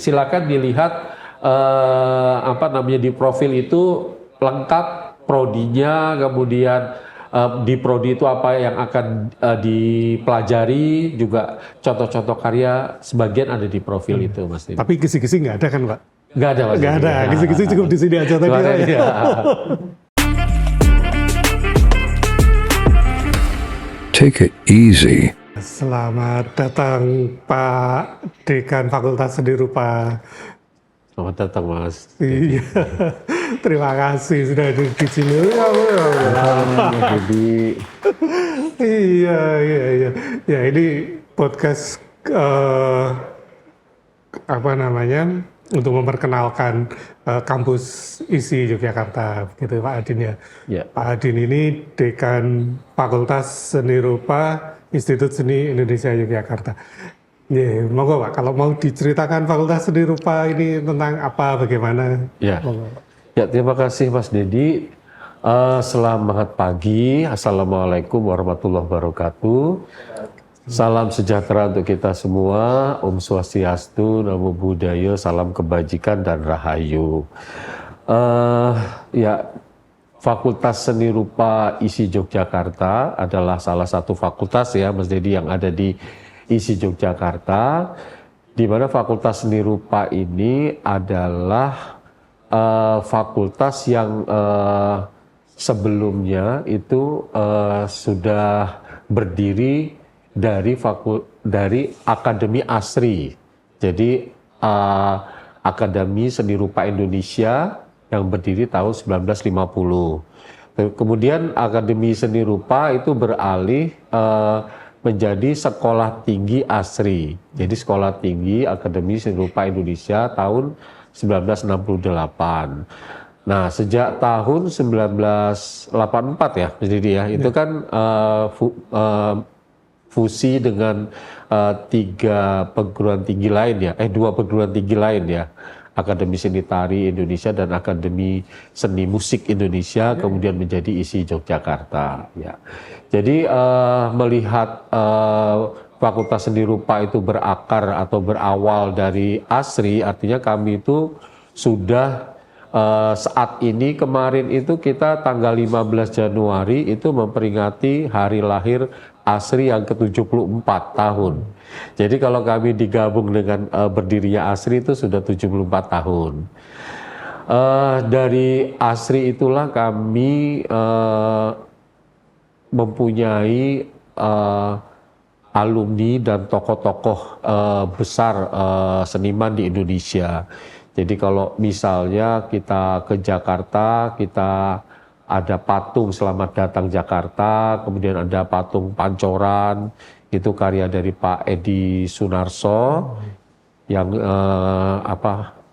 Silakan dilihat di profil itu lengkap prodinya, kemudian di prodi itu apa yang akan dipelajari, juga contoh-contoh karya sebagian ada di profil itu, Mas Didi. Tapi kisi-kisi nggak ada kan, Pak? Nggak ada, Mas. Nggak ada, kisi-kisi cukup di sini aja tadi. Ya. Take it easy. Selamat datang Pak Dekan Fakultas Seni Rupa. Selamat datang, Mas. Iya, terima kasih sudah hadir di sini. Jadi, Iya. Ya ini podcast untuk memperkenalkan kampus ISI Yogyakarta, gitu Pak Adin ya. ya. Pak Adin ini Dekan Fakultas Seni Rupa Institut Seni Indonesia Yogyakarta. Ya, monggo Pak, kalau mau diceritakan Fakultas Seni Rupa ini tentang apa, bagaimana? Ya. Monggo. Ya, terima kasih Mas Dedi. Selamat pagi, Assalamualaikum warahmatullahi wabarakatuh. Salam sejahtera untuk kita semua, Om Swastiastu, Namo Buddhaya, salam kebajikan dan rahayu. Fakultas Seni Rupa ISI Yogyakarta adalah salah satu fakultas ya Mas Dedi yang ada di ISI Yogyakarta, di mana Fakultas Seni Rupa ini adalah fakultas yang sebelumnya itu sudah berdiri dari Akademi ASRI. Jadi Akademi Seni Rupa Indonesia yang berdiri tahun 1950. Kemudian Akademi Seni Rupa itu beralih menjadi Sekolah Tinggi ASRI. Jadi Sekolah Tinggi Akademi Seni Rupa Indonesia tahun 1968. Nah, sejak tahun 1984 ya, jadi ya, itu kan fusi dengan dua perguruan tinggi lain ya. Akademi Seni Tari Indonesia dan Akademi Seni Musik Indonesia kemudian menjadi ISI Yogyakarta ya. Jadi melihat Fakultas Seni Rupa itu berakar atau berawal dari ASRI, artinya kami itu sudah saat ini, kemarin itu kita tanggal 15 Januari itu memperingati hari lahir ASRI yang ke-74 tahun. Jadi kalau kami digabung dengan berdirinya ASRI itu sudah 74 tahun. Dari ASRI itulah kami mempunyai alumni dan tokoh-tokoh besar seniman di Indonesia. Jadi kalau misalnya kita ke Jakarta, kita ada patung Selamat Datang Jakarta, kemudian ada patung Pancoran, itu karya dari Pak Edi Sunarso, yang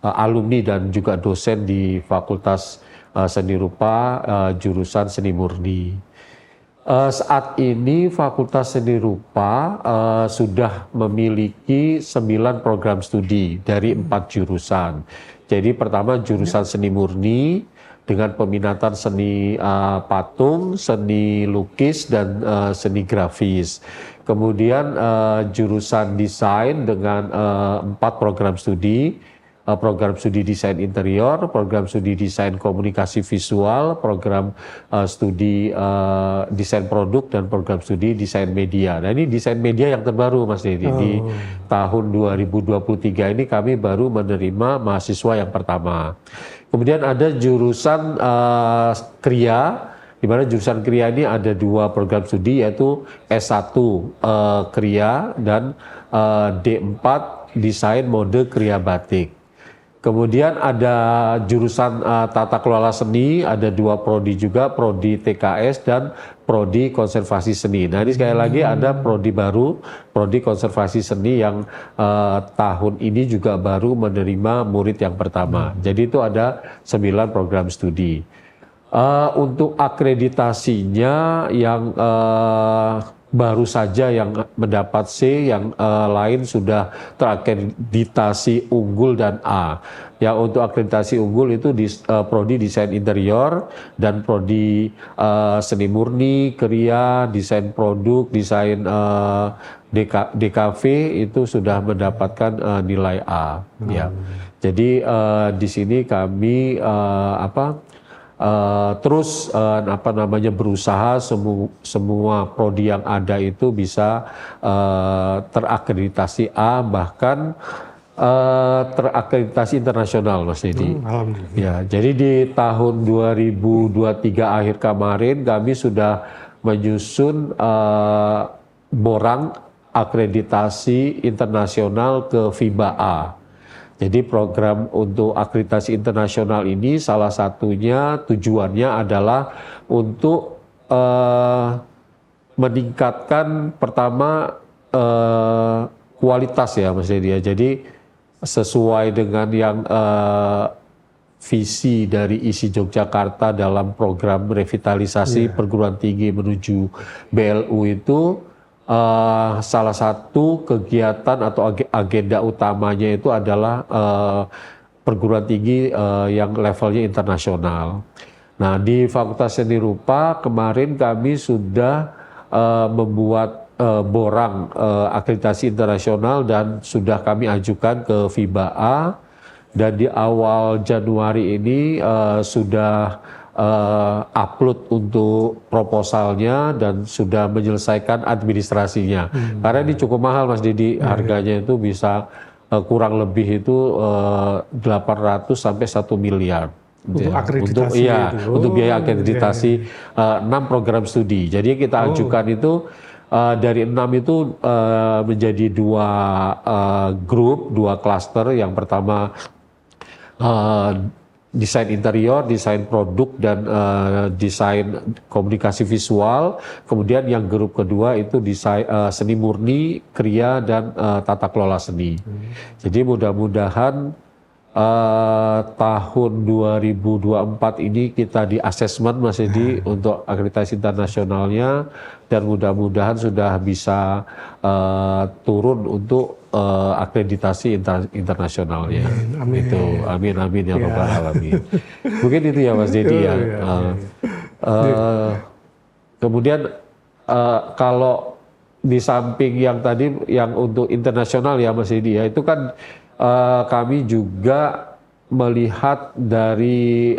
alumni dan juga dosen di Fakultas Seni Rupa, jurusan Seni Murni. Saat ini Fakultas Seni Rupa sudah memiliki 9 program studi dari 4 jurusan. Jadi pertama jurusan Seni Murni dengan peminatan seni patung, seni lukis, dan seni grafis. Kemudian jurusan desain dengan 4 program studi. Program studi desain interior, program studi desain komunikasi visual, program studi desain produk, dan program studi desain media. Nah ini desain media yang terbaru Mas Dedi. Di tahun 2023 ini kami baru menerima mahasiswa yang pertama. Kemudian ada jurusan Kriya, di mana jurusan Kriya ini ada 2 program studi, yaitu S1 Kriya dan D4 Desain Mode Kriya Batik. Kemudian ada jurusan Tata Kelola Seni, ada 2 prodi juga, prodi TKS dan prodi Konservasi Seni. Nah ini sekali lagi ada prodi baru, prodi Konservasi Seni yang tahun ini juga baru menerima murid yang pertama. Jadi itu ada 9 program studi. Untuk akreditasinya yang baru saja yang mendapat C, yang lain sudah terakreditasi unggul dan A. Ya, untuk akreditasi unggul itu di prodi desain interior dan prodi seni murni, kriya, desain produk, desain DKV itu sudah mendapatkan nilai A. Ya, jadi di sini kami terus berusaha semua prodi yang ada itu bisa terakreditasi A, bahkan terakreditasi internasional, Mas Dedi. Alhamdulillah. Ya, jadi di tahun 2023 akhir kemarin kami sudah menyusun borang akreditasi internasional ke FIBA A. Jadi program untuk akreditasi internasional ini salah satunya tujuannya adalah untuk meningkatkan pertama kualitas ya Mas Dedi. Jadi sesuai dengan yang visi dari ISI Yogyakarta dalam program revitalisasi perguruan tinggi menuju BLU itu, salah satu kegiatan atau agenda utamanya itu adalah perguruan tinggi yang levelnya internasional. Nah, di Fakultas Seni Rupa kemarin kami sudah membuat borang akreditasi internasional dan sudah kami ajukan ke FIBA A, dan di awal Januari ini sudah upload untuk proposalnya dan sudah menyelesaikan administrasinya. Karena ini cukup mahal Mas Didi, harganya itu bisa kurang lebih itu 800 sampai 1 miliar. Untuk akreditasi untuk biaya akreditasi 6 program studi. Jadi kita ajukan itu dari 6 itu menjadi 2 grup, 2 klaster. Yang pertama desain interior, desain produk, dan desain komunikasi visual. Kemudian yang grup kedua itu desain seni murni, kriya, dan tata kelola seni. Jadi mudah-mudahan tahun 2024 ini kita di asesmen Mas Edi untuk akreditasi internasionalnya, dan mudah-mudahan sudah bisa turun untuk akreditasi internasionalnya. Amin. Itu amin ya rabbal alamin. Mungkin itu ya Mas Dedi ya. Kemudian kalau di samping yang tadi yang untuk internasional ya Mas Dedi ya, itu kan kami juga melihat dari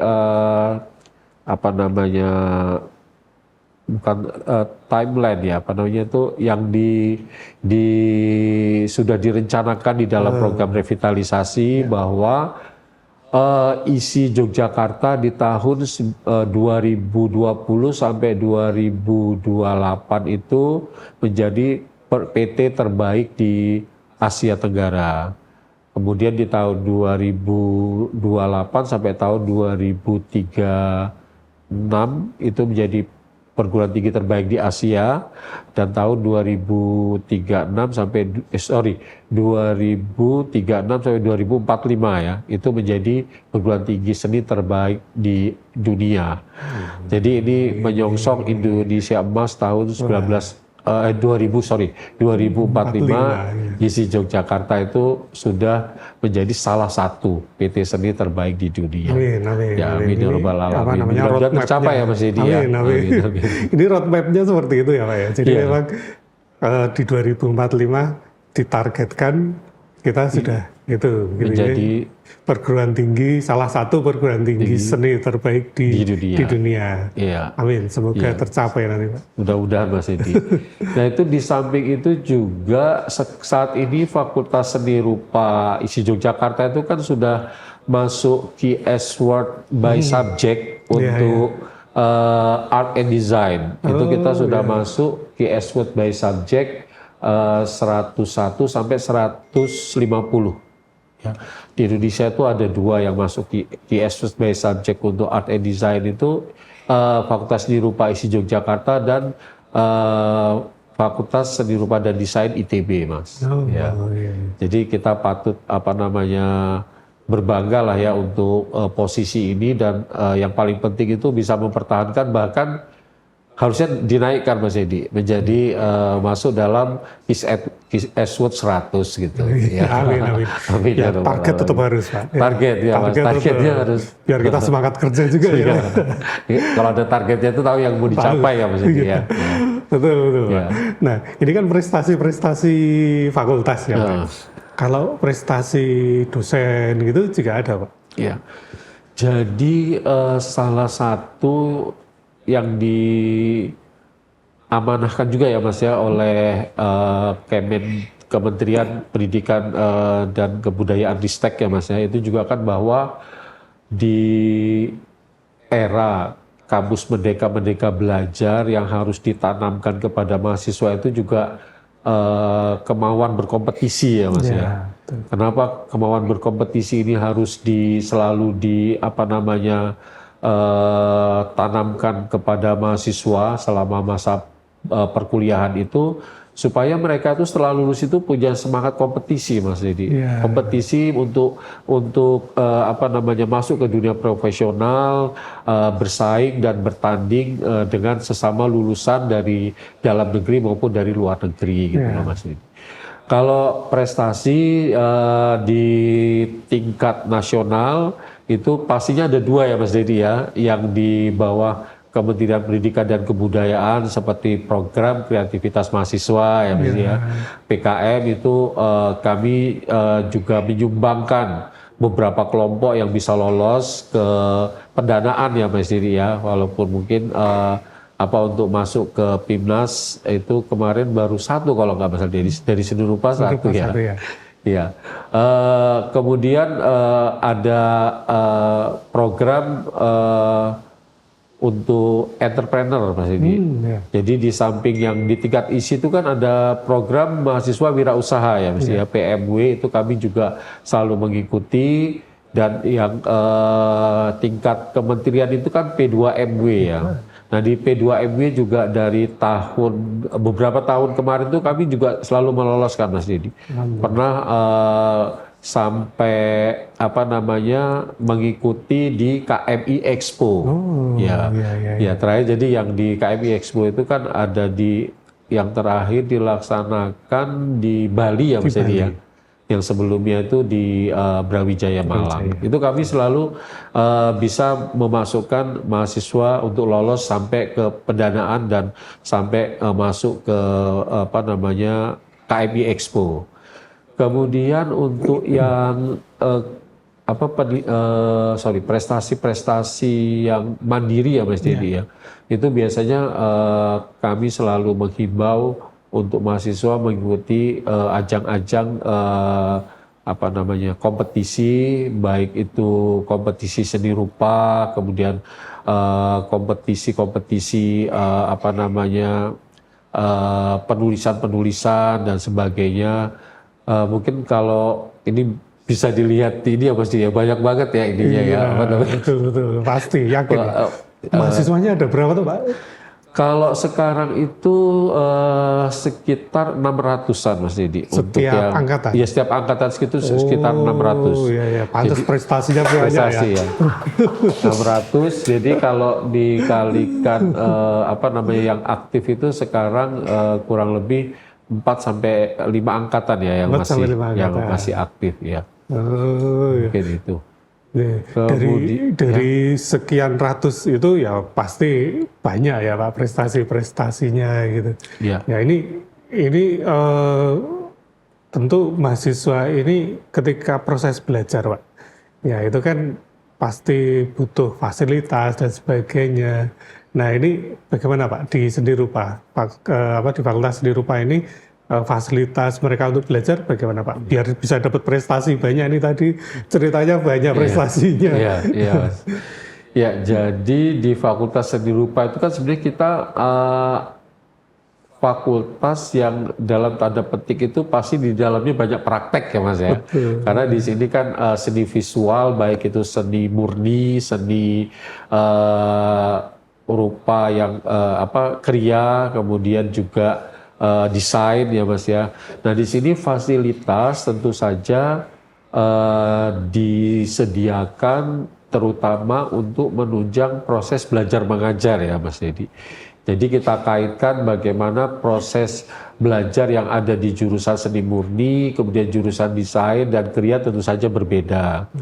timeline ya, itu yang sudah direncanakan di dalam program revitalisasi, bahwa ISI Yogyakarta di tahun 2020 sampai 2028 itu menjadi PT terbaik di Asia Tenggara. Kemudian di tahun 2028 sampai tahun 2036 itu menjadi perguruan tinggi terbaik di Asia, dan tahun 2036 sampai 2045 ya, itu menjadi perguruan tinggi seni terbaik di dunia. Jadi ini menyongsong Indonesia Emas tahun 2045, ISI Yogyakarta itu sudah menjadi salah satu PT seni terbaik di dunia. Amin. Ya, amin ya rabbal alamin. Mudah-mudahan tercapai ya Mas Edi ya. Amin. Ini roadmap-nya seperti itu ya Pak ya. Jadi memang di 2045 ditargetkan kita sudah itu menjadi perguruan tinggi, salah satu perguruan tinggi seni terbaik di dunia. Iya. Amin, semoga tercapai nanti Pak. Mudah-mudahan Mas Edi. Nah itu di samping itu juga saat ini Fakultas Seni Rupa ISI Yogyakarta itu kan sudah masuk QS Award by Subject untuk Art and Design. Itu kita sudah masuk QS Award by Subject 101 sampai 150. Ya. Di Indonesia itu ada 2 yang masuk QS Award by Subject untuk Art and Design itu Fakultas Seni Rupa ISI Yogyakarta dan Fakultas Seni Rupa dan Desain ITB, Mas. Jadi kita patut berbangga lah ya untuk posisi ini, dan yang paling penting itu bisa mempertahankan, bahkan harusnya dinaikkan Mas Edi menjadi masuk dalam Eastwood 100 gitu. Ya. Amin, amin. Amin, Ya, ya, target Rabbal tetap Alamin. harus, Pak. Ya. Target ya, Mas. Targetnya tetap. harus. Biar kita semangat kerja juga ya. Kalau ada targetnya itu tahu yang mau dicapai ya Mas Edi ya. Betul, betul. Ya. Pak. Nah, ini kan prestasi-prestasi fakultas ya, Pak. Ya. Kalau prestasi dosen gitu juga ada, Pak. Ya. Jadi salah satu yang diamanahkan juga ya Mas ya oleh Kementerian Pendidikan dan Kebudayaan Ristek ya Mas ya, itu juga kan bahwa di era kampus Merdeka Belajar yang harus ditanamkan kepada mahasiswa itu juga kemauan berkompetisi ya Mas ya. Betul. Kenapa kemauan berkompetisi ini harus selalu tanamkan kepada mahasiswa selama masa perkuliahan itu, supaya mereka itu setelah lulus itu punya semangat kompetisi Mas Dedi. Ya. Kompetisi untuk masuk ke dunia profesional, bersaing dan bertanding dengan sesama lulusan dari dalam negeri maupun dari luar negeri gitu loh Mas Dedi. Kalau prestasi di tingkat nasional itu pastinya ada dua ya Mas Dedi ya, yang di bawah Kementerian Pendidikan dan Kebudayaan seperti program kreativitas mahasiswa ya Mas ya. PKM itu kami juga menyumbangkan beberapa kelompok yang bisa lolos ke pendanaan ya Mas Dedi ya, walaupun mungkin untuk masuk ke PIMNAS itu kemarin baru satu kalau nggak masalah dari seni rupa satu ya. Ya. Kemudian ada program untuk entrepreneur Mas Edi. Jadi di samping yang di tingkat isi itu kan ada program mahasiswa wirausaha ya Mas ya, PMW itu kami juga selalu mengikuti, dan yang tingkat kementerian itu kan P2MW ya. Nah di P2MW juga dari beberapa tahun kemarin tuh kami juga selalu meloloskan Mas Dedi. Pernah sampai mengikuti di KMI Expo. Ya terakhir jadi yang di KMI Expo itu kan ada yang terakhir dilaksanakan di Bali ya Mas Dedi ya. Yang sebelumnya itu di Brawijaya Malang. Itu kami selalu bisa memasukkan mahasiswa untuk lolos sampai ke pendanaan dan sampai masuk ke KMI Expo. Kemudian untuk yang prestasi-prestasi yang mandiri ya Mas Dedi ya. Itu biasanya kami selalu menghimbau untuk mahasiswa mengikuti ajang-ajang kompetisi, baik itu kompetisi seni rupa, kemudian kompetisi-kompetisi penulisan-penulisan dan sebagainya. Mungkin kalau ini bisa dilihat ini ya Mas ya, banyak banget ya ininya ya. Betul, pasti yakin. Mahasiswanya ada berapa tuh Pak? Kalau sekarang itu sekitar 600-an Mas Dedi. Setiap angkatan? Iya, setiap angkatan sekitar 600. Iya. Pantas prestasinya banyak ya. 600, jadi kalau dikalikan yang aktif itu sekarang kurang lebih 4-5 angkatan ya yang masih aktif ya. Mungkin itu. Dari sekian ratus itu ya pasti banyak ya Pak prestasi-prestasinya gitu. Ya ini tentu mahasiswa ini ketika proses belajar Pak, ya itu kan pasti butuh fasilitas dan sebagainya. Nah ini bagaimana Pak di seni rupa, di Fakultas Seni Rupa ini fasilitas mereka untuk belajar bagaimana Pak? Biar bisa dapat prestasi banyak, ini tadi ceritanya banyak prestasinya. Ya, jadi di Fakultas Seni Rupa itu kan sebenarnya kita fakultas yang dalam tanda petik itu pasti di dalamnya banyak praktek ya Mas ya. Betul. Karena di sini kan seni visual, baik itu seni murni, seni rupa yang kriya, kemudian juga desain ya Mas ya. Nah di sini fasilitas tentu saja disediakan terutama untuk menunjang proses belajar mengajar ya Mas Dedi. Jadi kita kaitkan bagaimana proses belajar yang ada di jurusan seni murni, kemudian jurusan desain dan kriya tentu saja berbeda.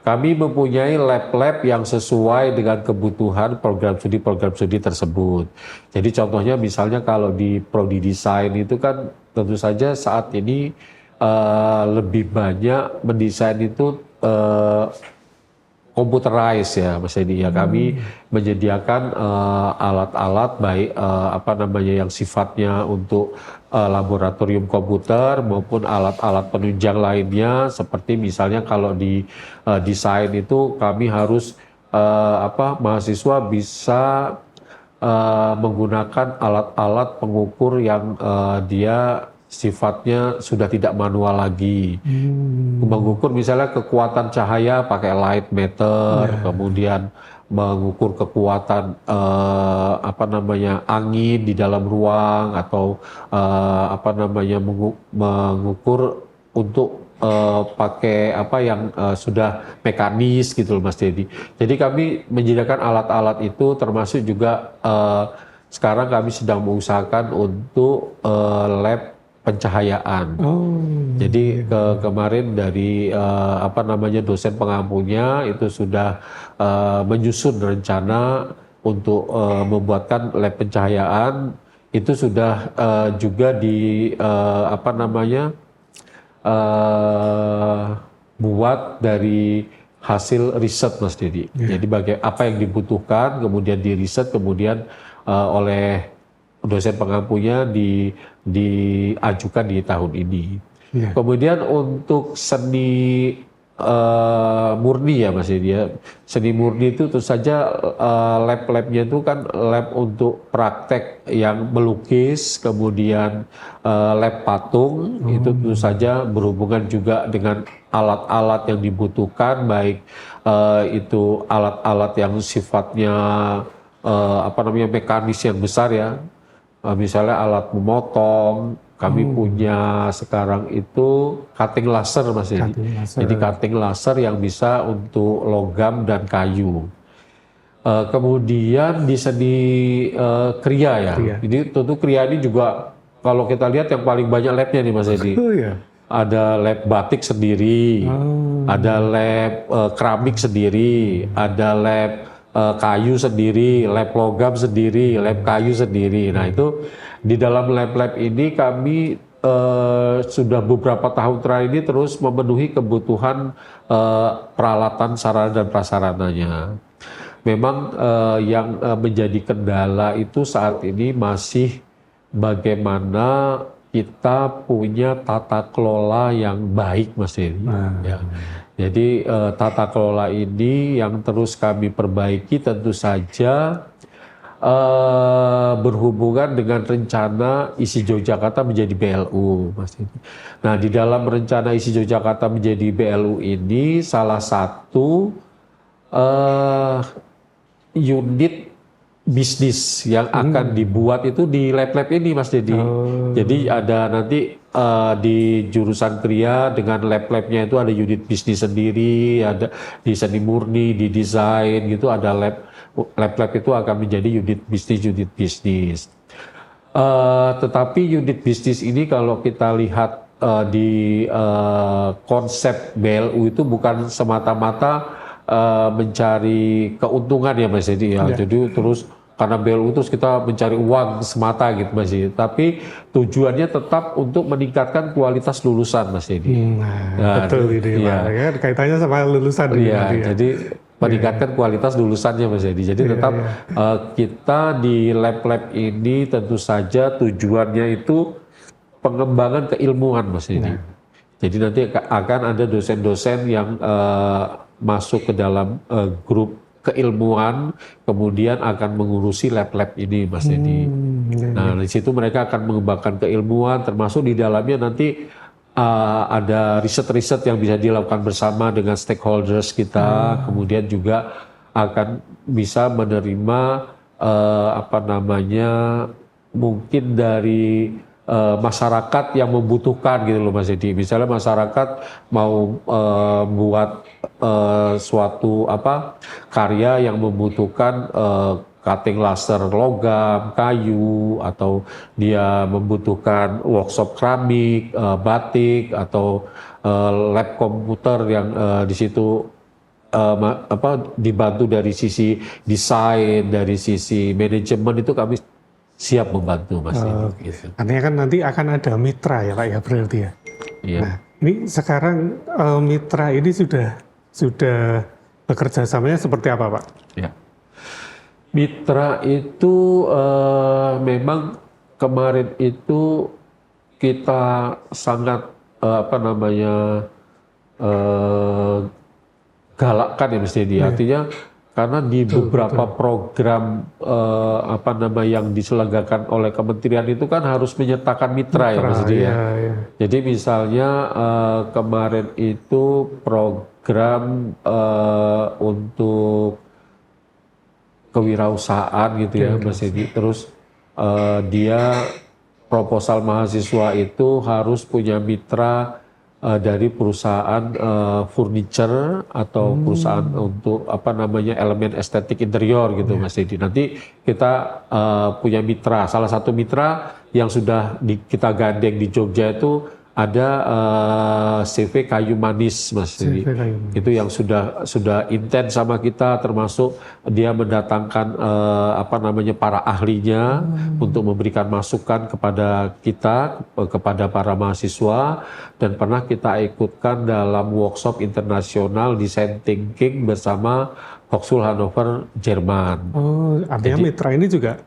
Kami mempunyai lab-lab yang sesuai dengan kebutuhan program studi tersebut. Jadi contohnya misalnya kalau di prodi desain itu kan tentu saja saat ini lebih banyak mendesain itu computerized ya Mas Edi ya. Kami menyediakan alat-alat baik yang sifatnya untuk laboratorium komputer maupun alat-alat penunjang lainnya, seperti misalnya kalau di desain itu kami harus mahasiswa bisa menggunakan alat-alat pengukur yang dia sifatnya sudah tidak manual lagi. Mengukur misalnya kekuatan cahaya pakai light meter, kemudian mengukur kekuatan angin di dalam ruang, atau mengukur untuk pakai yang sudah mekanis gitu loh Mas Dedi. Jadi kami menyediakan alat-alat itu, termasuk juga sekarang kami sedang mengusahakan untuk lab pencahayaan. Jadi kemarin dari dosen pengampunya itu sudah menyusun rencana untuk membuatkan lab pencahayaan. Itu sudah juga buat dari hasil riset Mas Dedi. Jadi apa yang dibutuhkan kemudian diriset, kemudian oleh dosen pengampunya diajukan di tahun ini. Kemudian untuk seni murni ya Mas Edi ya. Seni murni itu tentu saja lab-labnya itu kan lab untuk praktek yang melukis, kemudian lab patung, itu tentu saja berhubungan juga dengan alat-alat yang dibutuhkan, baik itu alat-alat yang sifatnya mekanis yang besar ya. Misalnya alat memotong, kami punya sekarang itu cutting laser Mas Edi. Jadi cutting laser yang bisa untuk logam dan kayu. Kemudian di seni kriya ya. Jadi tentu kriya ini juga kalau kita lihat yang paling banyak labnya nih Mas Edi. Ada lab batik sendiri, ada lab keramik sendiri, ada lab kayu sendiri, lab logam sendiri, lab kayu sendiri. Nah itu di dalam lab-lab ini kami sudah beberapa tahun terakhir ini terus memenuhi kebutuhan peralatan sarana dan prasarananya. Memang yang menjadi kendala itu saat ini masih bagaimana kita punya tata kelola yang baik Mas Heri. Ya. Jadi tata kelola ini yang terus kami perbaiki tentu saja berhubungan dengan rencana ISI Yogyakarta menjadi BLU, Mas Heri. Nah di dalam rencana ISI Yogyakarta menjadi BLU ini salah satu unit bisnis yang akan dibuat itu di lab-lab ini Mas Dedi. Jadi ada nanti di jurusan kriya dengan lab-labnya itu ada unit bisnis sendiri, ada di seni murni, di desain gitu ada lab-lab itu akan menjadi unit bisnis. Tetapi unit bisnis ini kalau kita lihat di konsep BLU itu bukan semata-mata mencari keuntungan ya Mas Edi ya. Jadi terus karena BLU terus kita mencari uang semata gitu Mas Edi. Tapi tujuannya tetap untuk meningkatkan kualitas lulusan Mas Edi. Betul ini ya. Kaitannya sama lulusan. Jadi meningkatkan kualitas lulusannya Mas Edi. Jadi tetap kita di lab-lab ini tentu saja tujuannya itu pengembangan keilmuan Mas Edi. Jadi nanti akan ada dosen-dosen yang masuk ke dalam grup keilmuan, kemudian akan mengurusi lab-lab ini Mas Edi. Nah di situ mereka akan mengembangkan keilmuan, termasuk di dalamnya nanti ada riset-riset yang bisa dilakukan bersama dengan stakeholders kita, kemudian juga akan bisa menerima mungkin dari masyarakat yang membutuhkan gitu loh Mas Edi. Misalnya masyarakat mau buat suatu karya yang membutuhkan cutting laser logam, kayu, atau dia membutuhkan workshop keramik, batik, atau lab komputer yang di situ dibantu dari sisi desain, dari sisi manajemen, itu kami siap membantu Mas. Gitu. Artinya kan nanti akan ada mitra ya Pak ya berarti ya. Iya. Nah, ini sekarang mitra ini sudah bekerja samanya seperti apa Pak? Ya. Mitra itu memang kemarin itu kita sangat galakkan ya mesti dia. Artinya karena di beberapa program yang diselenggarakan oleh kementerian itu kan harus menyertakan mitra ya mesti dia. Ya. Jadi misalnya kemarin itu program untuk kewirausahaan gitu ya Mas Edi. Terus dia proposal mahasiswa itu harus punya mitra dari perusahaan furniture atau perusahaan untuk elemen estetik interior gitu Mas Edi. Nanti kita punya mitra, salah satu mitra yang sudah kita gandeng di Jogja itu ada CV Kayu Manis Mas Edi. Itu yang sudah intens sama kita, termasuk dia mendatangkan para ahlinya untuk memberikan masukan kepada kita, kepada para mahasiswa, dan pernah kita ikutkan dalam workshop internasional design thinking bersama Hochschule Hannover Jerman. Oh, artinya mitra ini juga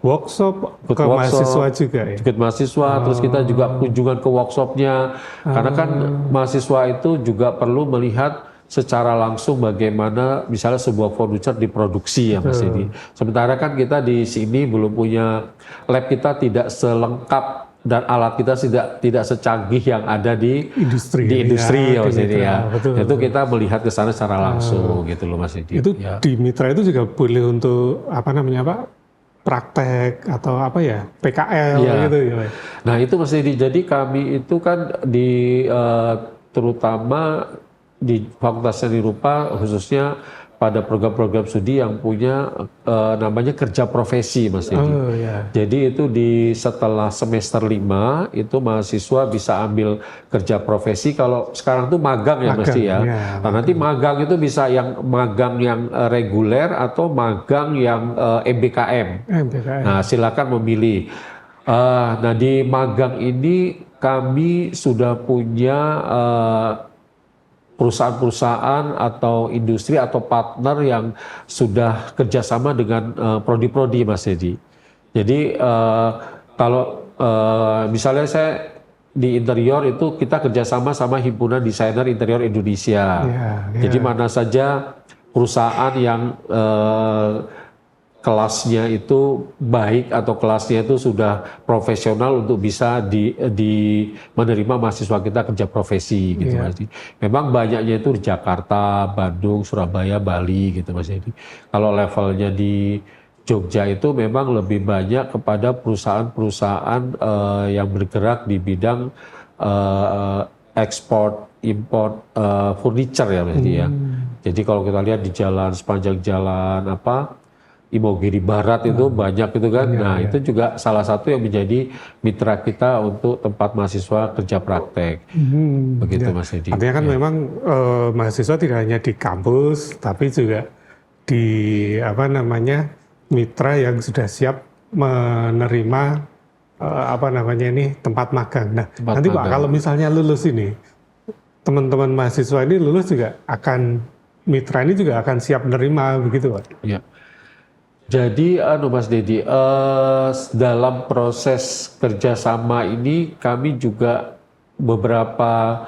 workshop ke mahasiswa juga ya? Ikut mahasiswa, terus kita juga kunjungan ke workshopnya. Karena kan mahasiswa itu juga perlu melihat secara langsung bagaimana misalnya sebuah furniture diproduksi ya Mas Edi. Sementara kan kita di sini belum punya, lab kita tidak selengkap dan alat kita tidak secanggih yang ada di industri ya Mas Edi ya. Itu kita melihat ke sana secara langsung gitu loh Mas Edi. Itu di mitra itu juga boleh untuk praktek atau PKL gitu ya. Nah itu Mas Edi, jadi kami itu kan terutama di Fakultas Seni Rupa khususnya pada program-program studi yang punya namanya kerja profesi Mas Edi. Jadi itu setelah semester 5 itu mahasiswa bisa ambil kerja profesi. Kalau sekarang tuh magang ya Mas Edi ya. Nah, nanti magang itu bisa yang magang yang reguler atau magang yang MBKM. Nah silakan memilih. Nah di magang ini kami sudah punya perusahaan-perusahaan atau industri atau partner yang sudah kerjasama dengan prodi-prodi Mas Edi. Jadi kalau misalnya saya di interior itu kita kerjasama sama Himpunan Desainer Interior Indonesia. Jadi mana saja perusahaan yang kelasnya itu baik atau kelasnya itu sudah profesional untuk bisa menerima mahasiswa kita kerja profesi gitu Mas Edi. Memang banyaknya itu di Jakarta, Bandung, Surabaya, Bali gitu Mas Edi. Kalau levelnya di Jogja itu memang lebih banyak kepada perusahaan-perusahaan yang bergerak di bidang ekspor import furniture ya Mas Edi ya. Jadi kalau kita lihat di sepanjang jalan Imogiri Barat itu banyak itu kan. Nah itu juga salah satu yang menjadi mitra kita untuk tempat mahasiswa kerja praktek. Begitu Mas Edi. Artinya kan memang mahasiswa tidak hanya di kampus, tapi juga di mitra yang sudah siap menerima tempat magang. Nah nanti Pak kalau misalnya lulus ini, teman-teman mahasiswa ini lulus juga mitra ini juga akan siap menerima begitu Pak? Iya. Jadi Mas Dedi, dalam proses kerjasama ini kami juga beberapa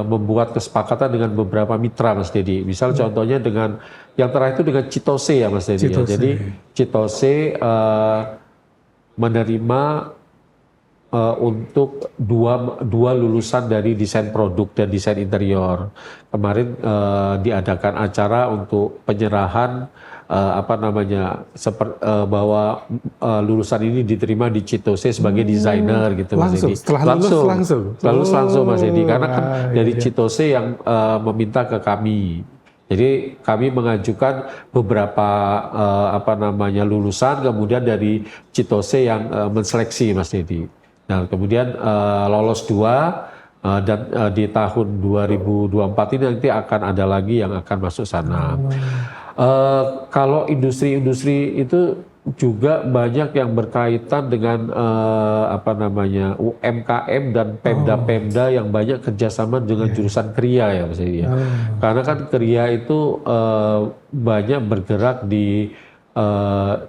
membuat kesepakatan dengan beberapa mitra Mas Dedi. Misal contohnya dengan yang terakhir itu dengan Citose ya Mas Dedi. Jadi Citose menerima untuk dua lulusan dari desain produk dan desain interior. Kemarin diadakan acara untuk penyerahan bahwa lulusan ini diterima di Citose sebagai desainer gitu Mas Edi. Langsung Mas Edi, karena kan dari Citose yang meminta ke kami. Jadi kami mengajukan beberapa lulusan, kemudian dari Citose yang menseleksi Mas Dedi. Nah kemudian lolos 2 dan di tahun 2024 ini nanti akan ada lagi yang akan masuk sana. Kalau industri-industri itu juga banyak yang berkaitan dengan UMKM dan Pemda-Pemda yang banyak kerjasama dengan jurusan Kriya ya Mas Dedi ya. Karena kan Kriya itu banyak bergerak di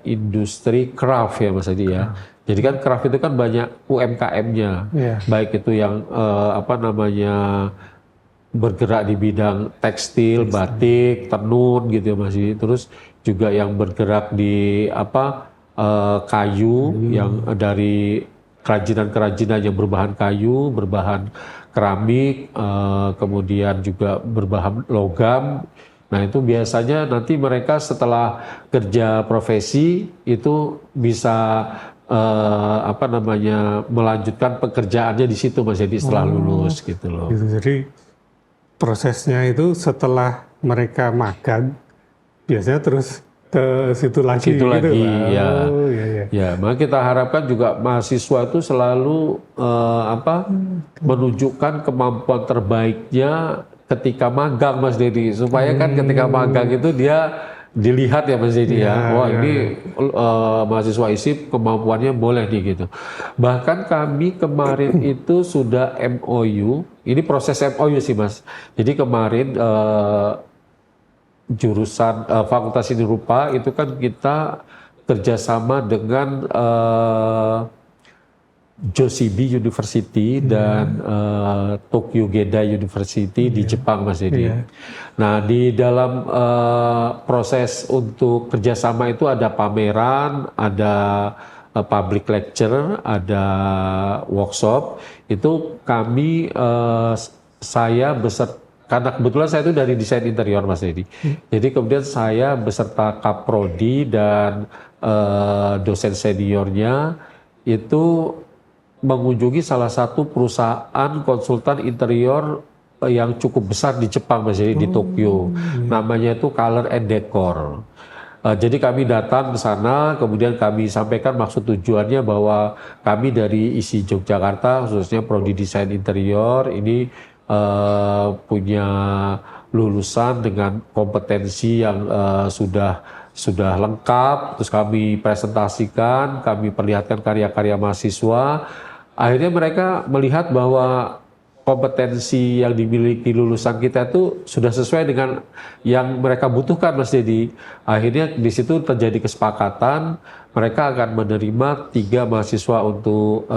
industri craft ya Mas Dedi ya. Jadi kan craft itu kan banyak UMKM-nya, baik itu yang bergerak di bidang tekstil, batik, tenun gitu ya Mas. Terus juga yang bergerak di kayu yang dari kerajinan-kerajinan yang berbahan kayu, berbahan keramik, kemudian juga berbahan logam. Nah itu biasanya nanti mereka setelah kerja profesi itu bisa melanjutkan pekerjaannya di situ Mas, jadi setelah lulus gitu loh. Gitu. Jadi prosesnya itu setelah mereka magang biasanya terus ke situ lagi. Situ gitu, lagi ya. Iya. Ya, maka kita harapkan juga mahasiswa itu selalu menunjukkan kemampuan terbaiknya ketika magang Mas Dedi, supaya kan ketika magang itu dia dilihat ya Mas Dedi ya, wah ini mahasiswa ISIP kemampuannya boleh nih gitu. Bahkan kami kemarin itu sudah MOU, ini proses MOU sih Mas. Jadi kemarin jurusan Fakultas Seni Rupa itu kan kita kerjasama dengan Joshibi University dan Tokyo Gedai University di Jepang Mas Dedi. Nah di dalam proses untuk kerjasama itu ada pameran, ada public lecture, ada workshop. Itu kami saya beserta, karena kebetulan saya itu dari desain interior Mas Dedi. Jadi kemudian saya beserta Kaprodi dan dosen seniornya itu mengunjungi salah satu perusahaan konsultan interior yang cukup besar di Jepang Mas Dedi, di Tokyo. Namanya itu Color and Decor. Jadi kami datang ke sana, kemudian kami sampaikan maksud tujuannya bahwa kami dari ISI Yogyakarta, khususnya Prodi Desain Interior, ini punya lulusan dengan kompetensi yang sudah lengkap, terus kami presentasikan, kami perlihatkan karya-karya mahasiswa. Akhirnya mereka melihat bahwa kompetensi yang dimiliki lulusan kita itu sudah sesuai dengan yang mereka butuhkan Mas Dedi. Akhirnya di situ terjadi kesepakatan, mereka akan menerima 3 mahasiswa untuk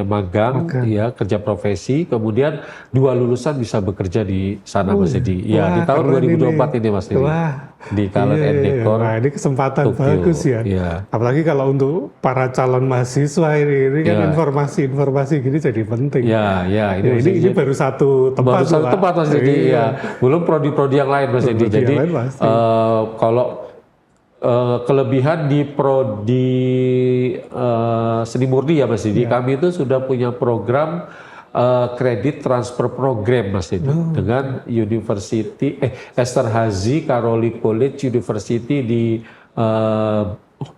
magang, ya kerja profesi, kemudian 2 lulusan bisa bekerja di sana Mas Dedi. Ya di tahun 2024 ini Mas Dedi. Di Color and Decor. Nah, ini kesempatan Tokyo. bagus ya. Apalagi kalau untuk para calon mahasiswa ini kan informasi-informasi gini jadi penting. Ini baru satu tempat. Baru satu tempat Mas Dedi. Belum prodi-prodi yang lain Mas Dedi. Jadi kalau kelebihan di prodi seni murni ya Mas Dedi, kami itu sudah punya program kredit transfer program Mas Dedi dengan University Esterhazy Karoli College University di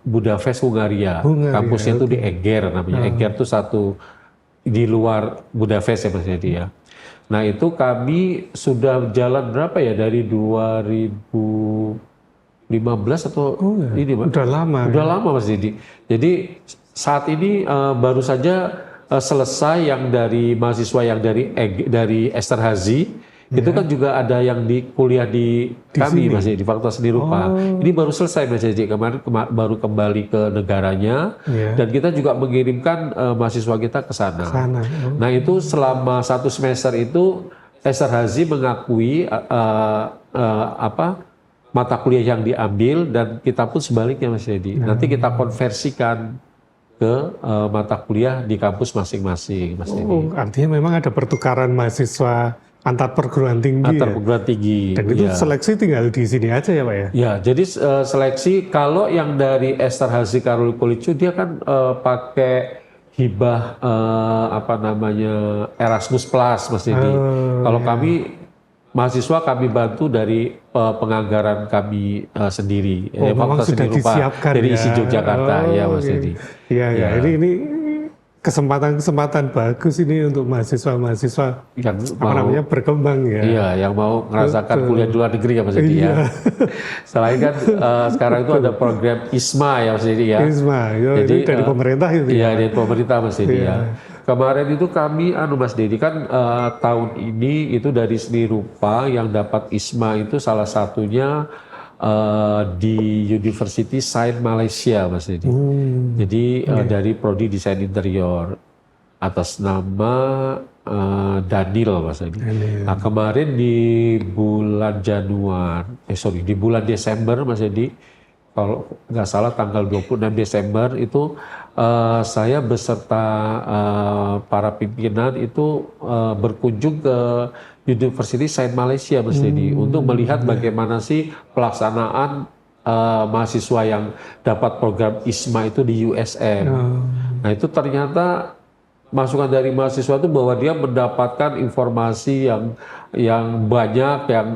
Budapest, Hungaria. Kampusnya itu di Eger namanya. Eger itu satu di luar Budapest ya Mas Dedi ya. Nah itu kami sudah jalan berapa ya, dari 2015 atau ini Mas? Udah lama. Udah lama Mas Dedi. Jadi saat ini baru saja selesai yang dari mahasiswa yang dari Esterhazy, itu kan juga ada yang kuliah di kami Mas Dedi, di Fakultas Seni Rupa. Ini baru selesai Mas Dedi, kemarin baru kembali ke negaranya, dan kita juga mengirimkan mahasiswa kita ke sana. Nah itu selama 1 semester itu Esterhazy mengakui mata kuliah yang diambil, dan kita pun sebaliknya Mas Dedi. Nanti kita konversikan ke mata kuliah di kampus masing-masing Mas Dedi. Artinya memang ada pertukaran mahasiswa antar perguruan tinggi. Antar perguruan tinggi. Dan itu seleksi tinggal di sini aja ya Pak ya? Ya, jadi seleksi kalau yang dari Esterhazy Karoli College dia kan pakai hibah Erasmus Plus Mas Dedi. Kalau kami mahasiswa kami bantu dari penganggaran kami sendiri. Memang Fakultas sudah Seni Rupa disiapkan dari ya. ISI Yogyakarta, ya Mas Iya. Dedi. Iya, ya. Ya. Ini kesempatan-kesempatan bagus ini untuk mahasiswa-mahasiswa Yang apa mau, namanya berkembang ya. iya, yang mau merasakan kuliah di luar negeri ya Mas Dedi ya. Selain kan sekarang itu ada program ISMA ya Mas Dedi ya. Isma, Jadi, ini dari pemerintah itu Iya, ya. dari pemerintah Mas Dedi Iya. ya. Kemarin itu kami, Mas Dedi kan tahun ini itu dari seni rupa yang dapat ISMA itu salah satunya di University Science Malaysia Mas Dedi. Jadi dari Prodi Desain Interior atas nama Daniel Mas Dedi. Nah kemarin di bulan di bulan Desember Mas Dedi, kalau nggak salah tanggal 26 Desember itu saya beserta para pimpinan itu berkunjung ke University Science Malaysia Mas Dedi untuk melihat bagaimana sih pelaksanaan mahasiswa yang dapat program ISMA itu di USM. Nah itu ternyata masukan dari mahasiswa itu bahwa dia mendapatkan informasi yang banyak, yang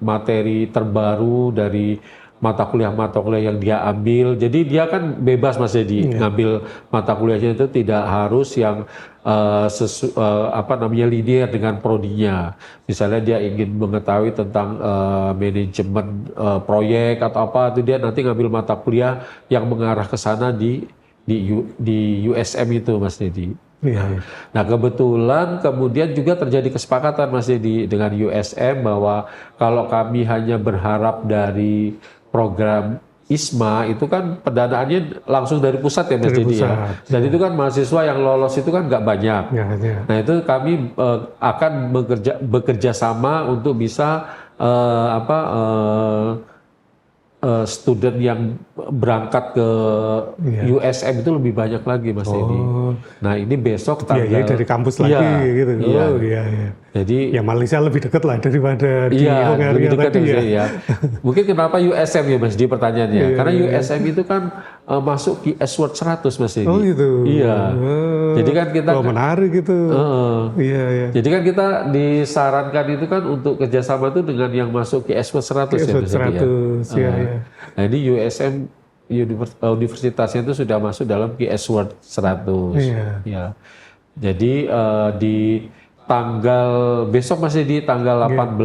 materi terbaru dari mata kuliah yang dia ambil. Jadi dia kan bebas Mas Dedi ngambil mata kuliahnya itu tidak harus yang linear dengan prodinya. Misalnya dia ingin mengetahui tentang manajemen proyek atau apa, itu dia nanti ngambil mata kuliah yang mengarah ke sana di USM itu Mas Dedi. Iya. Nah kebetulan kemudian juga terjadi kesepakatan Mas Dedi dengan USM bahwa kalau kami hanya berharap dari program ISMA itu kan pendanaannya langsung dari pusat ya Mas Dari Dedi ya. pusat, Dan itu kan mahasiswa yang lolos itu kan nggak banyak. Ya, ya. Nah itu kami akan bekerja sama untuk bisa student yang berangkat ke USM itu lebih banyak lagi Mas Dedi. Nah ini besok tanggal Iya, dari kampus lagi gitu. Iya. Oh iya, iya. Jadi Ya Malaysia lebih dekat lah daripada di Hongaria lebih dekat tadi ya. ya. Mungkin kenapa USM ya Mas di pertanyaannya? Karena USM itu kan masuk di S-Word 100 Mas Dedi. Oh gitu. Iya. Jadi kan kita menarik gitu. Iya, iya. jadi kan kita disarankan itu kan untuk kerjasama itu dengan yang masuk ke S-Word 100 ya Mas Dedi ya. 100, iya, iya. Nah ini USM universitasnya itu sudah masuk dalam KS Word 100. Iya. Ya. Jadi di tanggal besok masih di tanggal 18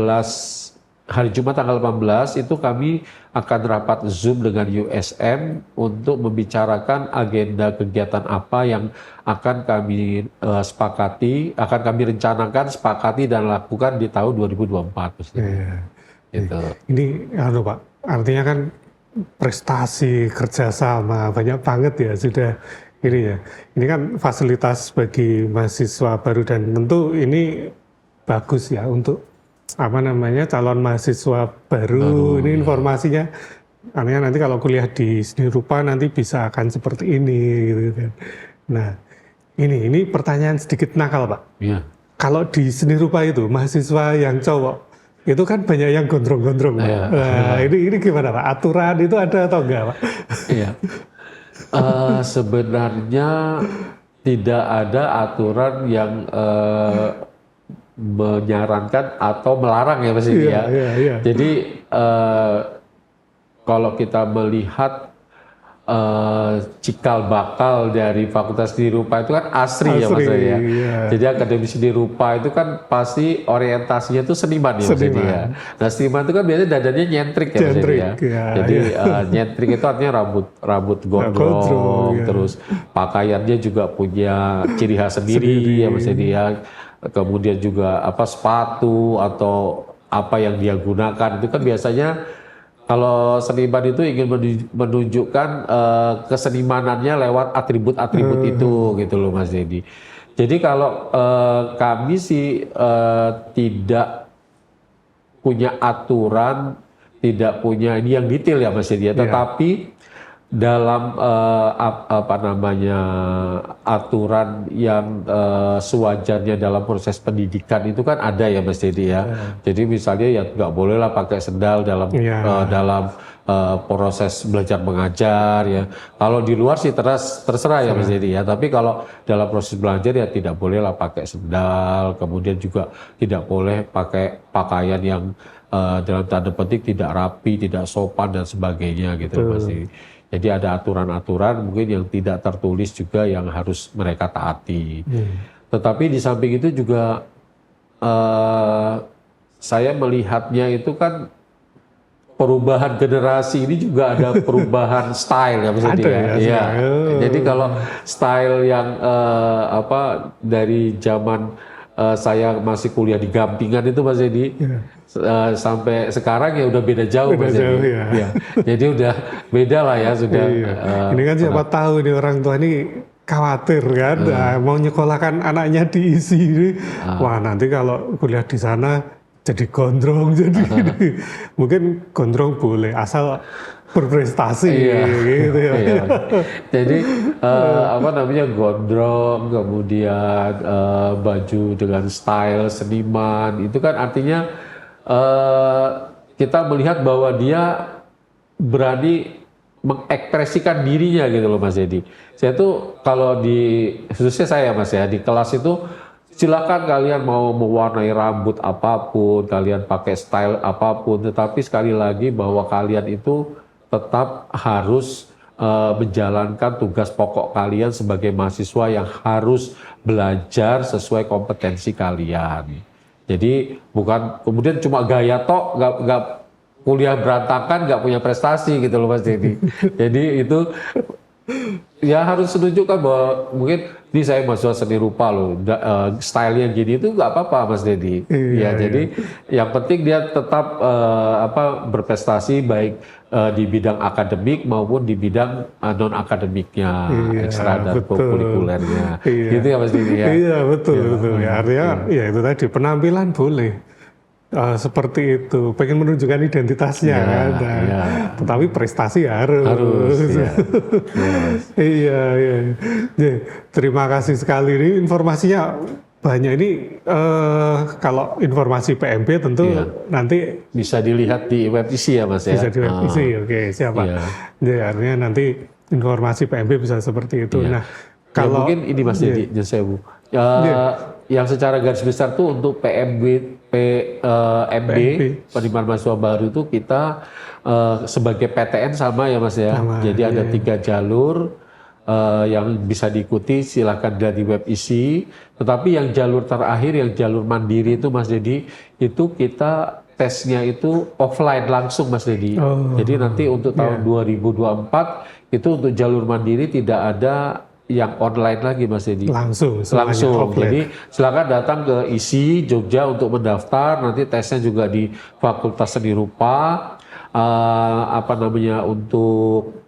hari Jumat tanggal 18 itu kami akan rapat Zoom dengan USM untuk membicarakan agenda kegiatan apa yang akan kami sepakati, akan kami rencanakan, sepakati dan lakukan di tahun 2024. Iya. Gitu. Ini Pak, artinya kan prestasi kerjasama banyak banget ya sudah ini ya. Ini kan fasilitas bagi mahasiswa baru dan tentu ini bagus ya untuk apa namanya calon mahasiswa baru. Ini informasinya artinya nanti kalau kuliah di seni rupa nanti bisa akan seperti ini gitu kan. Nah, ini pertanyaan sedikit nakal Pak. Iya. Kalau di seni rupa itu mahasiswa yang cowok itu kan banyak yang gondrong-gondrong, Pak. Nah, ini gimana Pak? Aturan itu ada atau enggak, Pak? Iya. Sebenarnya tidak ada aturan yang menyarankan atau melarang ya Mas Idi ya. Iya. Jadi kalau kita melihat cikal bakal dari Fakultas Seni Rupa itu kan asri ya Mas Edi ya. Iya. Jadi akademi seni rupa itu kan pasti orientasinya itu seniman ya Mas Edi ya. Nah seniman itu kan biasanya dadanya nyentrik ya Mas Edi ya. Iya, Jadi nyentrik itu artinya rambut gondrong, terus pakaiannya juga punya ciri khas sendiri ya Mas Edi ya. Kemudian juga sepatu atau apa yang dia gunakan itu kan biasanya kalau seniman itu ingin menunjukkan kesenimanannya lewat atribut-atribut itu gitu loh Mas Dedi. Jadi kalau kami sih tidak punya aturan, tidak punya ini yang detail ya Mas Dedi ya. Tetapi dalam apa namanya aturan yang sewajarnya dalam proses pendidikan itu kan ada ya Mas Dedi ya. Jadi misalnya ya nggak boleh lah pakai sendal dalam dalam proses belajar mengajar ya. Kalau di luar sih terserah ya Mas Dedi ya. Tapi kalau dalam proses belajar ya tidak boleh lah pakai sendal. Kemudian juga tidak boleh pakai pakaian yang dalam tanda petik tidak rapi, tidak sopan dan sebagainya gitu Mas Dedi. Jadi ada aturan-aturan mungkin yang tidak tertulis juga yang harus mereka taati. Tetapi di samping itu juga saya melihatnya itu kan perubahan generasi ini juga ada perubahan style ya Mas Edi ya. Ya. Jadi kalau style yang dari zaman saya masih kuliah di Gampingan itu Mas Edi, sampai sekarang ya udah beda jauh Mas Edi. Ya. Jadi udah beda lah ya sudah. Ini kan siapa tahu ini orang tua ini khawatir kan, mau nyekolahkan anaknya diisi ini, wah nanti kalau kuliah di sana jadi gondrong, jadi mungkin gondrong boleh asal berprestasi gitu ya. Jadi apa namanya gondrong, kemudian baju dengan style seniman, itu kan artinya kita melihat bahwa dia berani mengekspresikan dirinya gitu loh Mas Edi. Saya tuh kalau khususnya saya Mas ya, di kelas itu silakan kalian mau mewarnai rambut apapun, kalian pakai style apapun, tetapi sekali lagi bahwa kalian itu tetap harus menjalankan tugas pokok kalian sebagai mahasiswa yang harus belajar sesuai kompetensi kalian. Jadi bukan kemudian cuma gaya tok, nggak kuliah berantakan, nggak punya prestasi gitu loh Mas Dedi. Jadi itu ya harus menunjukkan bahwa mungkin ini saya mahasiswa seni rupa loh, stylenya gini itu nggak apa-apa Mas Dedi. Jadi yang penting dia tetap berprestasi baik di bidang akademik maupun di bidang non akademiknya, ekstra dan kurikulernya. Gitu ya Mas Dedi ya. Iya betul. Ya, artinya ya itu tadi penampilan boleh. Seperti itu, pengen menunjukkan identitasnya kan, tetapi prestasi harus. Iya. Terima kasih sekali, ini informasinya banyak ini. Kalau informasi PMB tentu nanti bisa dilihat di web isi ya Mas ya. Bisa di web isi, oke siapa? Ya, artinya nanti informasi PMB bisa seperti itu. Nah, kalau mungkin ini Mas Dedi, Josewu. Yang secara garis besar tuh untuk PMB penerimaan mahasiswa baru itu kita sebagai PTN sama ya Mas ya. Jadi ada 3 jalur yang bisa diikuti, silakan dari web isi. Tetapi yang jalur terakhir, yang jalur mandiri itu Mas Dedi, itu kita tesnya itu offline langsung Mas Dedi. Jadi nanti untuk tahun 2024 itu untuk jalur mandiri tidak ada yang online lagi Mas Dedi. Langsung. Jadi silakan datang ke ISI Jogja untuk mendaftar. Nanti tesnya juga di Fakultas Seni Rupa. Untuk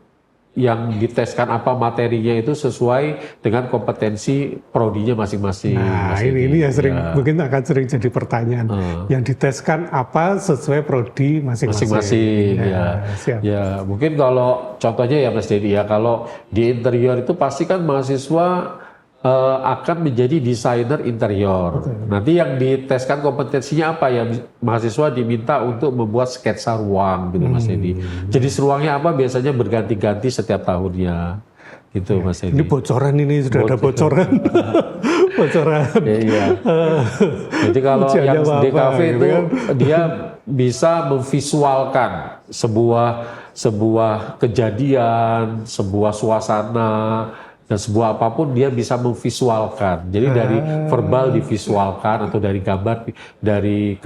yang diteskan apa materinya itu sesuai dengan kompetensi prodinya masing-masing. Nah ini yang mungkin akan sering jadi pertanyaan. Yang diteskan apa sesuai prodi masing-masing. Ya mungkin kalau contohnya ya Mas Dedi ya, kalau di interior itu pasti kan mahasiswa akan menjadi desainer interior. Nanti yang diteskan kompetensinya apa ya, mahasiswa diminta untuk membuat sketsa ruang gitu Mas Dedi. Jadi ruangnya apa biasanya berganti-ganti setiap tahunnya gitu Mas Dedi. Ini bocoran, ini sudah ada bocoran. Jadi kalau yang DKV itu dia bisa memvisualkan sebuah kejadian, sebuah suasana dan sebuah apapun dia bisa memvisualkan. Jadi dari verbal divisualkan atau dari gambar, dari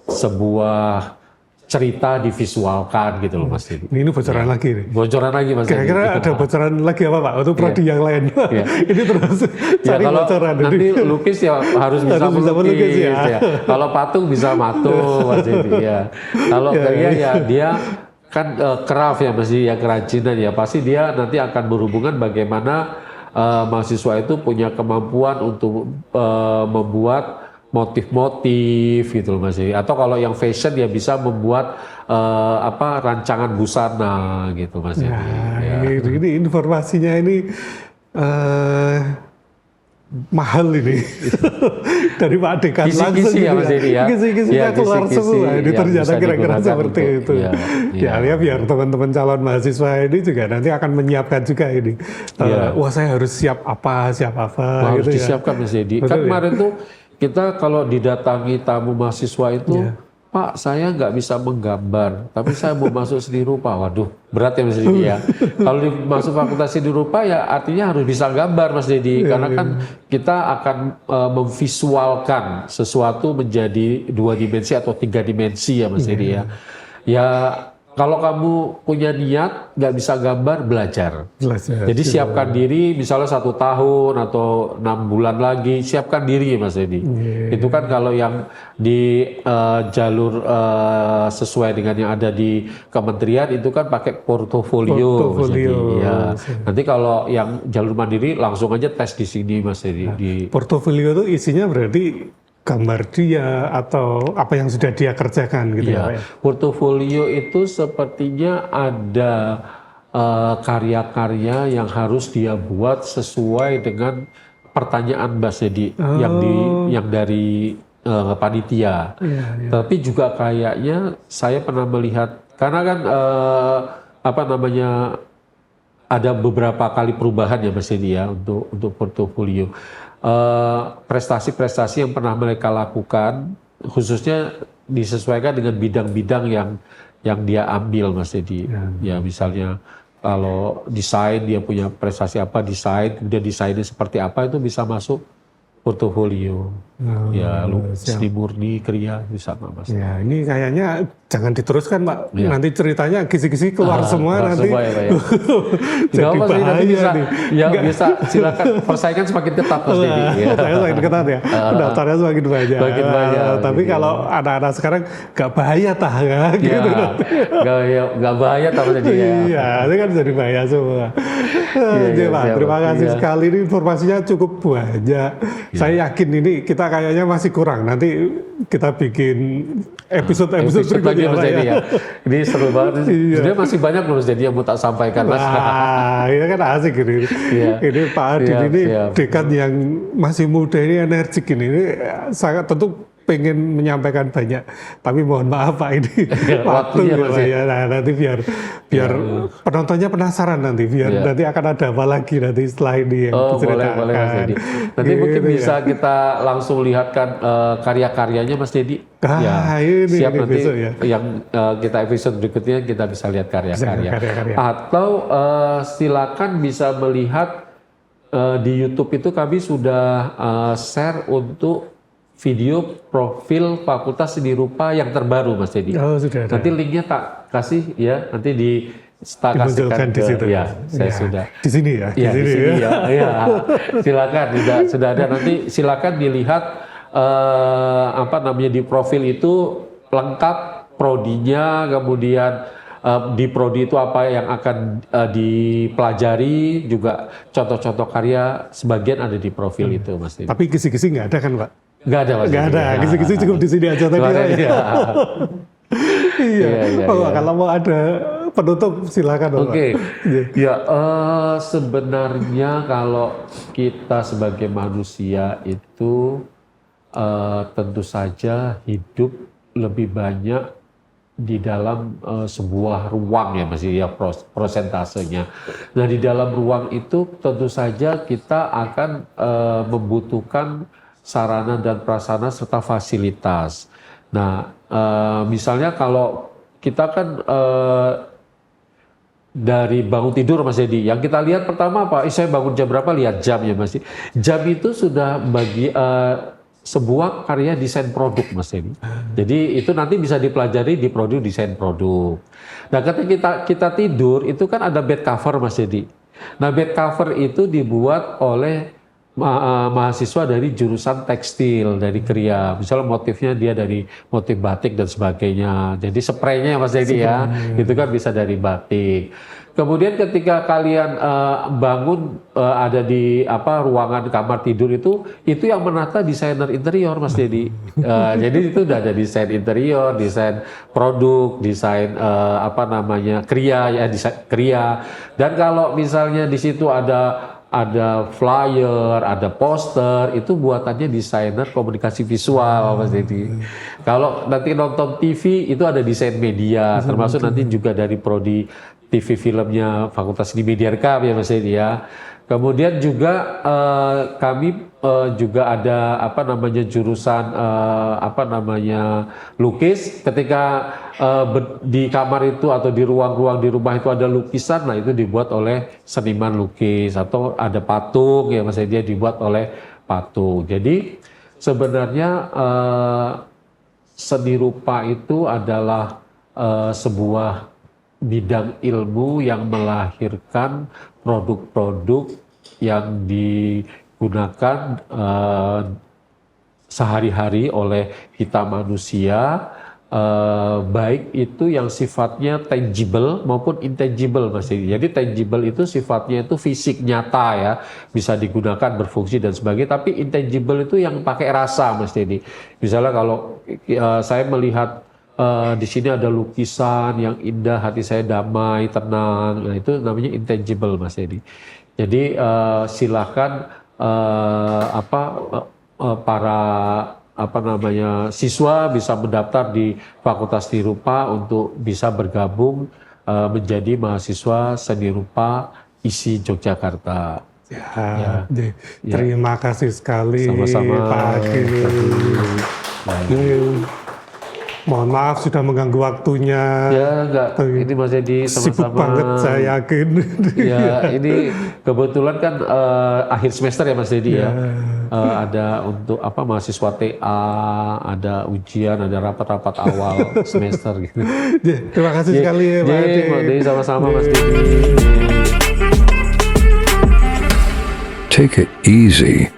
sebuah cerita divisualkan gitu loh Mas Dedi. Ini bocoran lagi nih. Bocoran lagi Mas Dedi. Kira-kira ada bocoran lagi apa Pak? Untuk prodi yang lain. Ini terus cari kalau bocoran. Nanti lukis ya harus bisa melukis ya. Kalau patung bisa matung Mas Dedi ya. Kalau karya dia kan craft ya Mas Dedi ya, kerajinan ya. Pasti dia nanti akan berhubungan bagaimana mahasiswa itu punya kemampuan untuk membuat motif-motif gitu loh Mas Dedi. Atau kalau yang fashion ya bisa membuat rancangan busana gitu Mas Dedi. Nah, ini informasinya ini mahal ini dari Pak Dekan langsung Kisi-kisi ya Mas Dedi ya. Kisi-kisinya keluar kisi-kisi semua. Ini yang ternyata bisa kira-kira digunakan seperti untuk- itu. iya. Ya biar teman-teman calon mahasiswa ini juga nanti akan menyiapkan juga ini. Iya. Wah saya harus siap apa Wah, harus gitu ya. disiapkan Mas Dedi. Betul Kan ya? kemarin tuh kita kalau didatangi tamu mahasiswa itu, Iya. Pak saya nggak bisa menggambar, tapi saya mau masuk seni rupa. Waduh, berat ya Mas Dedi ya. Kalau masuk fakultas seni rupa ya artinya harus bisa gambar Mas Dedi. Karena kan kita akan memvisualkan sesuatu menjadi 2 dimensi atau 3 dimensi ya Mas Dedi ya. Ya kalau kamu punya niat nggak bisa gambar, belajar. Jelas ya. Jadi siapkan diri misalnya 1 tahun atau 6 bulan lagi, siapkan diri Mas Dedi. Itu kan kalau yang di jalur sesuai dengan yang ada di kementerian itu kan pakai portofolio. Mas Dedi. Ya. Nanti kalau yang jalur mandiri langsung aja tes di sini Mas Dedi. Portofolio itu isinya berarti gambar dia atau apa yang sudah dia kerjakan gitu ya Pak ya? Portofolio itu sepertinya ada karya-karya yang harus dia buat sesuai dengan pertanyaan Mbak Dedi yang dari panitia. Tapi juga kayaknya saya pernah melihat karena kan ada beberapa kali perubahan ya Mas Dedi ya untuk portofolio. Prestasi-prestasi yang pernah mereka lakukan khususnya disesuaikan dengan bidang-bidang yang dia ambil Mas Dedi. Ya misalnya kalau desain dia punya prestasi apa desain, kemudian desainnya seperti apa itu bisa masuk portofolio. Seni murni kriya bisa Mas. Ya ini kayaknya jangan diteruskan Pak. Iya. Nanti ceritanya kisi-kisi keluar semua keluar nanti. semua ya, Pak, ya. Jadi Nggak apa sih, nanti bahaya bisa, nih. ya bisa silakan persaingan semakin ketat Mas Dedi. Ya. Saya semakin ketat ya. Pendaftarnya semakin banyak. Semakin banyak, Tapi gitu. kalau anak-anak sekarang gak bahaya tah ya, gitu. Nggak bahaya tapi Dedi ya. Iya, itu kan jadi bahaya semua. iya, Pak, siap, terima Pak. kasih Iya. sekali ini informasinya cukup banyak. Saya yakin ini kita kayaknya masih kurang. Nanti kita bikin episode-episode Lagi berikutnya Mas Pak Dedi ya. ya. Ini seru banget. Iya. Sebenarnya masih banyak loh Mas Dedi yang mau tak sampaikan Mas. Wah, ini kan asik ini. Iya. Ini Pak Adin Siap, ini siap. dekan yang masih muda ini energik ini sangat tentu pengen menyampaikan banyak. Tapi mohon maaf Pak ini waktu waktunya, ya, Mas, Pak, ya. ya. Nah, nanti biar penontonnya penasaran nanti biar Iya. nanti akan ada apa lagi nanti setelah ini yang Oh diceritakan. boleh Mas Dedi. Nanti mungkin Gitu bisa ya. kita langsung lihatkan karya-karyanya Mas Dedi. Ini siap nanti besok ya. yang kita episode berikutnya kita bisa lihat karya-karya. Karya-karya. Atau silakan bisa melihat di YouTube itu kami sudah share untuk video profil Fakultas Seni Rupa yang terbaru Mas Dedi. Oh, sudah ada. Nanti linknya tak kasih ya, nanti tak Dimunculkan kasihkan di ke situ. ya, saya Ya. sudah. Di sini ya. Ya, di sini ya. Ya. Silakan sudah ada nanti silakan dilihat di profil itu lengkap prodinya, kemudian di prodi itu apa yang akan dipelajari, juga contoh-contoh karya sebagian ada di profil itu Mas Dedi. Tapi kisi-kisi nggak ada kan Pak? Nggak ada Mas Nggak Dedi. ada, Ya. kisi-kisi cukup di sini aja tadi. Nggak ada, Pak, ya. ya. Iya. Iya, Oh, iya. kalau mau ada penutup silakan Bapak. Oke, Iya. ya sebenarnya kalau kita sebagai manusia itu tentu saja hidup lebih banyak di dalam sebuah ruang ya masih ya prosentasenya. Nah di dalam ruang itu tentu saja kita akan membutuhkan sarana dan prasarana serta fasilitas. Nah misalnya kalau kita kan dari bangun tidur Mas Dedi, yang kita lihat pertama apa? Saya bangun jam berapa? Lihat jam ya Mas. Jam itu sudah bagi sebuah karya desain produk Mas Dedi. Jadi itu nanti bisa dipelajari di prodi desain produk. Nah ketika kita tidur itu kan ada bed cover Mas Dedi. Nah bed cover itu dibuat oleh mahasiswa dari jurusan tekstil, dari kriya. Misalnya motifnya dia dari motif batik dan sebagainya. Jadi spraynya Mas Dedi ya, itu kan bisa dari batik. Kemudian ketika kalian bangun ada di ruangan kamar tidur itu yang menata desainer interior, Mas Dedi. Jadi itu udah ada desain interior, desain produk, desain kria ya, desain kria. Dan kalau misalnya di situ ada flyer, ada poster, itu buatannya desainer komunikasi visual, Mas Dedi. Kalau nanti nonton TV itu ada desain media, termasuk nanti juga dari prodi TV filmnya Fakultas Seni Media Rekam ya Mas Dedi ya. Kemudian juga kami juga ada jurusan lukis. Ketika di kamar itu atau di ruang-ruang di rumah itu ada lukisan, nah itu dibuat oleh seniman lukis, atau ada patung ya Mas Dedi, dibuat oleh patung. Jadi sebenarnya seni rupa itu adalah sebuah bidang ilmu yang melahirkan produk-produk yang digunakan sehari-hari oleh kita manusia, baik itu yang sifatnya tangible maupun intangible, Mas Dedi. Jadi tangible itu sifatnya itu fisik nyata ya, bisa digunakan, berfungsi dan sebagainya. Tapi intangible itu yang pakai rasa, Mas Dedi. Misalnya kalau saya melihat di sini ada lukisan yang indah, hati saya damai, tenang. Nah, itu namanya intangible, Mas Dedi. Jadi silakan para siswa bisa mendaftar di Fakultas Seni Rupa untuk bisa bergabung menjadi mahasiswa seni rupa ISI Yogyakarta. Ya. Terima kasih sekali Sama-sama. Pak Hakim. Mohon maaf sudah mengganggu waktunya. Ya enggak, ini Mas Dedi sama-sama. Sibuk banget saya yakin. Ya ini kebetulan kan akhir semester ya Mas Dedi ya. Ada untuk mahasiswa TA, ada ujian, ada rapat-rapat awal semester gitu. Terima kasih sekali ya Pak Hakim. Mas Dedi sama-sama Mas Dedi. Take it easy.